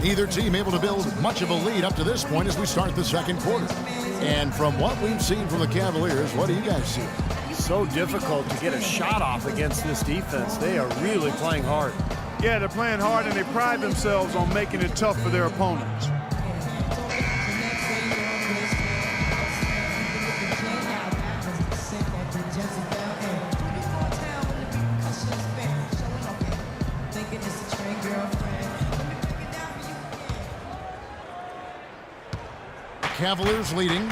Neither team able to build much of a lead up to this point as we start the second quarter. And from what we've seen from the Cavaliers, what do you guys see? So difficult to get a shot off against this defense. They are really playing hard. Yeah, they're playing hard, and they pride themselves on making it tough for their opponents. Cavaliers leading.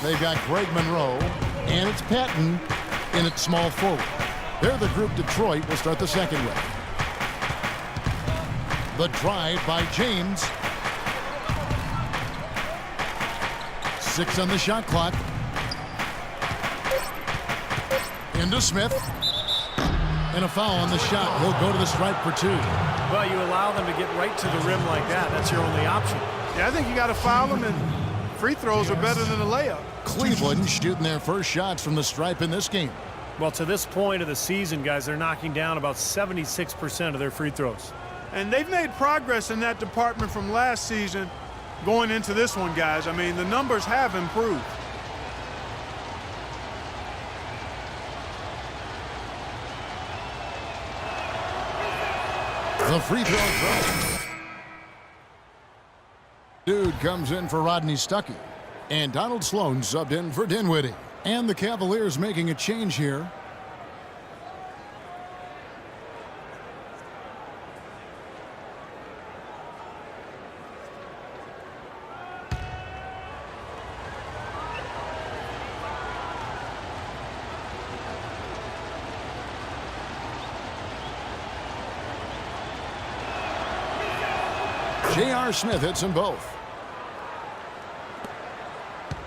They've got Greg Monroe, and it's Patton in at small forward. They're the group Detroit will start the second with. The drive by James. 6 on the shot clock. Into Smith. And a foul on the shot. He'll go to the stripe for 2. Well, you allow them to get right to the rim like that. That's your only option. Yeah, I think you got to foul them, and free throws are better than a layup. Cleveland shooting their first shots from the stripe in this game. Well, to this point of the season, guys, they're knocking down about 76% of their free throws. And they've made progress in that department from last season going into this one, guys. I mean, the numbers have improved. The free throw throw. Dude comes in for Rodney Stuckey. And Donald Sloan subbed in for Dinwiddie. And the Cavaliers making a change here. J.R. Smith hits them both.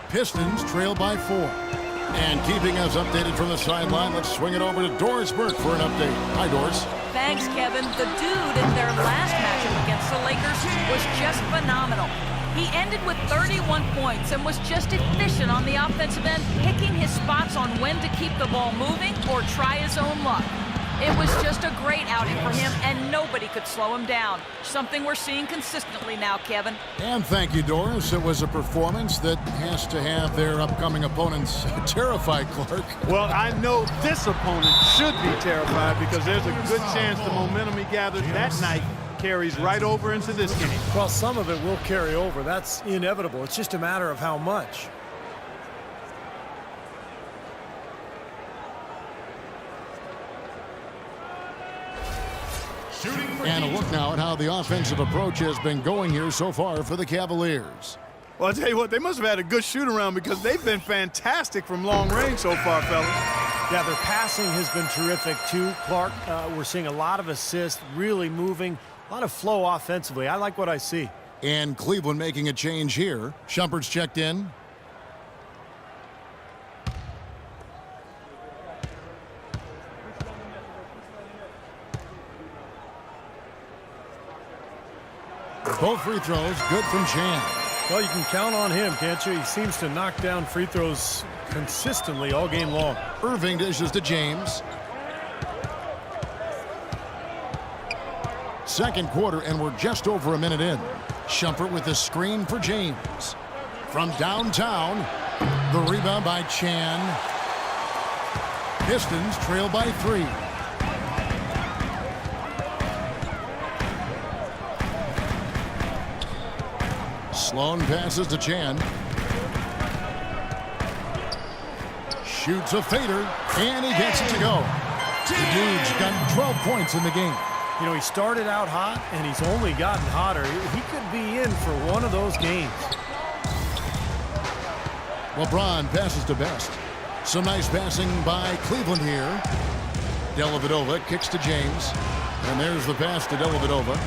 Pistons trail by 4. And keeping us updated from the sideline, let's swing it over to Doris Burke for an update. Hi, Doris. Thanks, Kevin. The dude in their last matchup against the Lakers was just phenomenal. He ended with 31 points and was just efficient on the offensive end, picking his spots on when to keep the ball moving or try his own luck. It was just a great outing for him, and nobody could slow him down. Something we're seeing consistently now, Kevin. And thank you, Doris. It was a performance that has to have their upcoming opponents terrified, Clark. Well, I know this opponent should be terrified because there's a good chance the momentum he gathered that night carries right over into this game. Well, some of it will carry over. That's inevitable. It's just a matter of how much. And a look now at how the offensive approach has been going here so far for the Cavaliers. Well, I'll tell you what, they must have had a good shoot-around because they've been fantastic from long range so far, fellas. Yeah, their passing has been terrific, too, Clark. We're seeing a lot of assists, really moving, a lot of flow offensively. I like what I see. And Cleveland making a change here. Shumpert's checked in. Both free throws good from Chan. Well, you can count on him, can't you? He seems to knock down free throws consistently all game long. Irving dishes to James. Second quarter, and we're just over a minute in. Shumpert with the screen for James. From downtown, the rebound by Chan. Pistons trail by 3. Sloan passes to Chan. Shoots a fader, and he gets it to go. The dude's got 12 points in the game. You know, he started out hot, and he's only gotten hotter. He could be in for one of those games. LeBron passes to Best. Some nice passing by Cleveland here. Dellavedova kicks to James. And there's the pass to Dellavedova.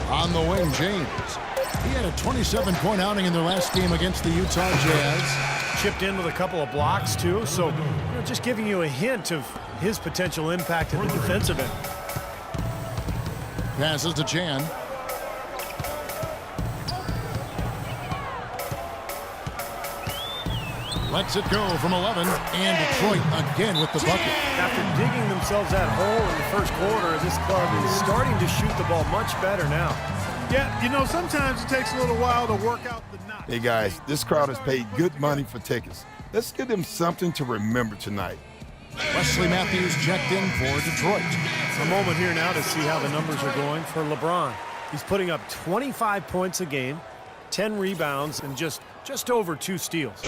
On the wing, James. He had a 27-point outing in their last game against the Utah Jazz. Chipped in with a couple of blocks, too. So, just giving you a hint of his potential impact at the defensive end. Passes to Chan. Lets it go from 11, and Detroit again with the bucket. After digging themselves that hole in the first quarter, this club is starting to shoot the ball much better now. Yeah, you know, sometimes it takes a little while to work out the knot. Hey, guys, this crowd has paid good money for tickets. Let's give them something to remember tonight. Wesley Matthews checked in for Detroit. A moment here now to see how the numbers are going for LeBron. He's putting up 25 points a game, 10 rebounds, and just over 2 steals.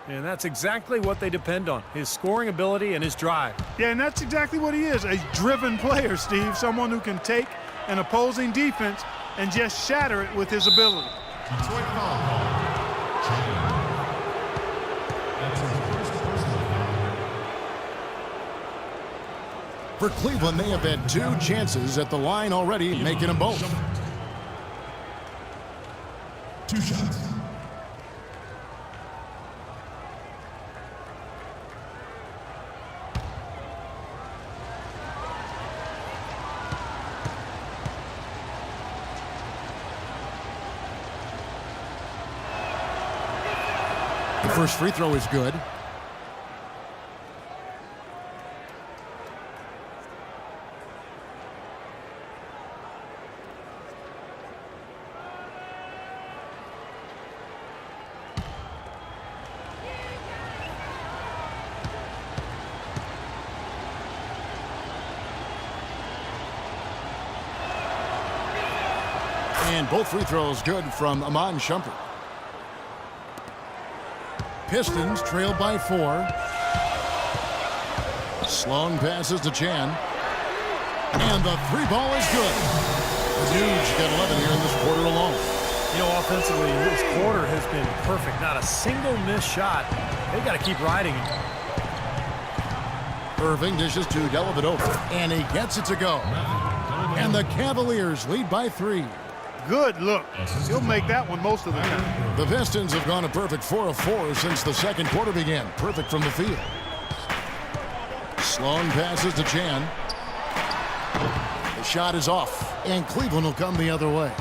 And that's exactly what they depend on, his scoring ability and his drive. Yeah, and that's exactly what he is, a driven player, Steve. Someone who can take an opposing defense and just shatter it with his ability. Detroit foul call. That's his first personal foul. For Cleveland, they have had 2 chances at the line already, making them both. 2 shots. The first free throw is good. And both free throws good from Iman Shumpert. Pistons trailed by 4. Sloan passes to Chan. And the 3 ball is good. Huge got 11 here in this quarter alone. You know, offensively, this quarter has been perfect. Not a single missed shot. They've got to keep riding it. Irving dishes to Dellavedova, and he gets it to go. And the Cavaliers lead by 3. Good look. He'll make that one most of the time. The Pistons have gone a perfect 4 of 4 since the second quarter began. Perfect from the field. Sloan passes to Chan. The shot is off, and Cleveland will come the other way.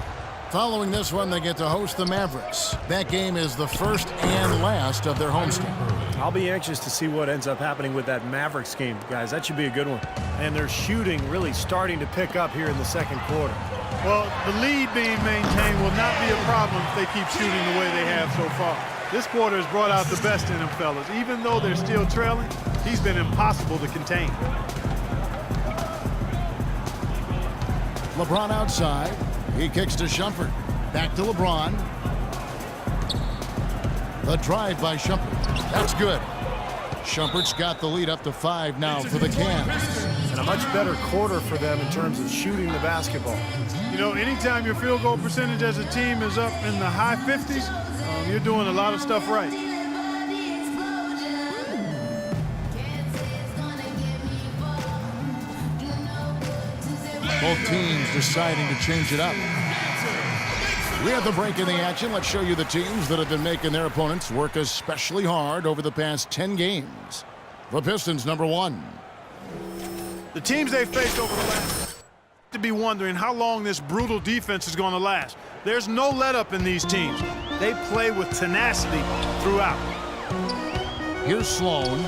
Following this one, they get to host the Mavericks. That game is the first and last of their homestand. I'll be anxious to see what ends up happening with that Mavericks game, guys. That should be a good one. And their shooting really starting to pick up here in the second quarter. Well, the lead being maintained will not be a problem if they keep shooting the way they have so far. This quarter has brought out the best in them, fellas. Even though they're still trailing, he's been impossible to contain. LeBron outside. He kicks to Shumpert. Back to LeBron. The drive by Shumpert. That's good. Shumpert's got the lead up to 5 now for the Cavs. And a much better quarter for them in terms of shooting the basketball. You know, anytime your field goal percentage as a team is up in the high 50s, you're doing a lot of stuff right. Both teams deciding to change it up. We have the break in the action. Let's show you the teams that have been making their opponents work especially hard over the past 10 games. The Pistons, number 1. The teams they've faced over the last to be wondering how long this brutal defense is going to last. There's no let-up in these teams. They play with tenacity throughout. Here's Sloan.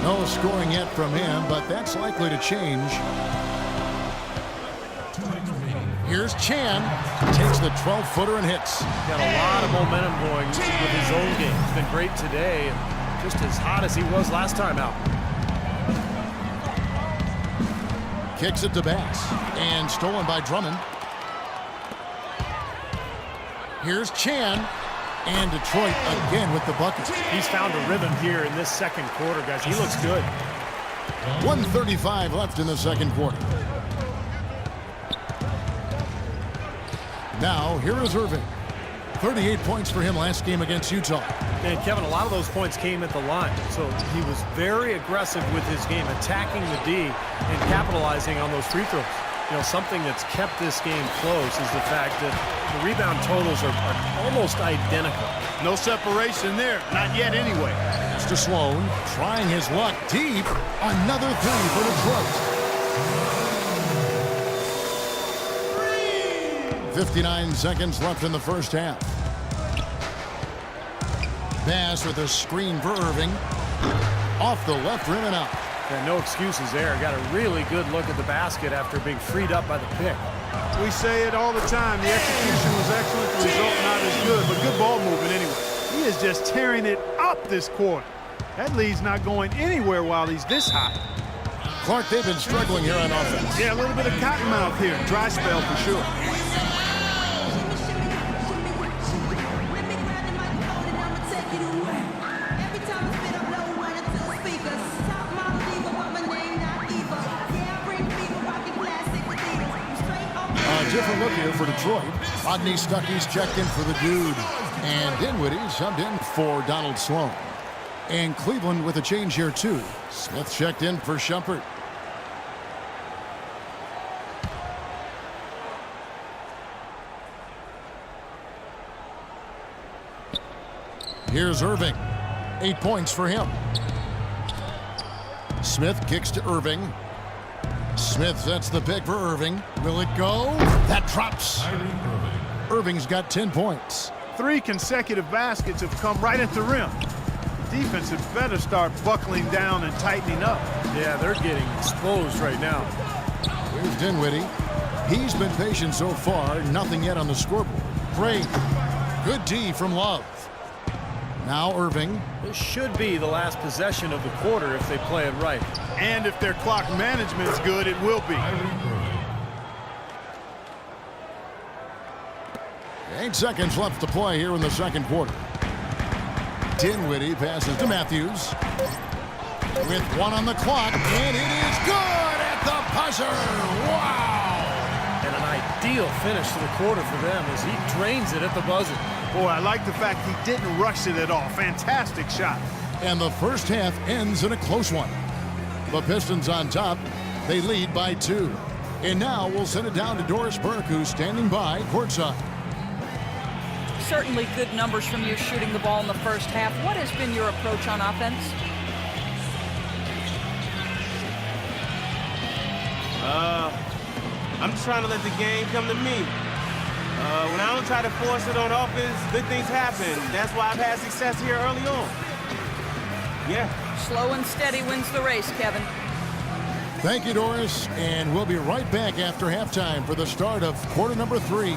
No scoring yet from him, but that's likely to change. Here's Chan. Takes the 12-footer and hits. Got a lot of momentum going with his own game. He's been great today, and just as hot as he was last time out. Kicks it to Bass. And stolen by Drummond. Here's Chan. And Detroit again with the bucket. He's found a rhythm here in this second quarter, guys. He looks good. 1:35 left in the second quarter. Now, here is Irving. 38 points for him last game against Utah. And Kevin, a lot of those points came at the line. So he was very aggressive with his game, attacking the D and capitalizing on those free throws. You know, something that's kept this game close is the fact that the rebound totals are almost identical. No separation there. Not yet anyway. It's to Sloan, trying his luck deep. Another 3 for Detroit. 59 seconds left in the first half. Pass with a screen for Irving. Off the left rim and out. Yeah, no excuses there. Got a really good look at the basket after being freed up by the pick. We say it all the time. The execution was excellent. The result not as good, but good ball movement anyway. He is just tearing it up this quarter. That lead's not going anywhere while he's this hot. Clark, they've been struggling here on offense. Yeah, a little bit of cottonmouth here. Dry spell for sure. Different look here for Detroit. Rodney Stuckey's checked in for the dude. And Dinwiddie subbed in for Donald Sloan. And Cleveland with a change here too. Smith checked in for Shumpert. Here's Irving. 8 points for him. Smith kicks to Irving. Smith sets the pick for Irving. Will it go? That drops. Irving's got 10 points. 3 consecutive baskets have come right at the rim. Defense had better start buckling down and tightening up. Yeah, they're getting exposed right now. Here's Dinwiddie. He's been patient so far. Nothing yet on the scoreboard. Great. Good D from Love. Now Irving. This should be the last possession of the quarter if they play it right. And if their clock management's good, it will be. 8 seconds left to play here in the second quarter. Dinwiddie passes to Matthews. With 1 on the clock, and it is good at the buzzer. Wow! And an ideal finish to the quarter for them as he drains it at the buzzer. Boy, I like the fact he didn't rush it at all. Fantastic shot. And the first half ends in a close one. The Pistons on top. They lead by 2. And now we'll send it down to Doris Burke, who's standing by courtside. Certainly good numbers from you shooting the ball in the first half. What has been your approach on offense? I'm just trying to let the game come to me. When I don't try to force it on offense, good things happen. That's why I've had success here early on. Yeah. Slow and steady wins the race, Kevin. Thank you, Doris. And we'll be right back after halftime for the start of quarter number 3.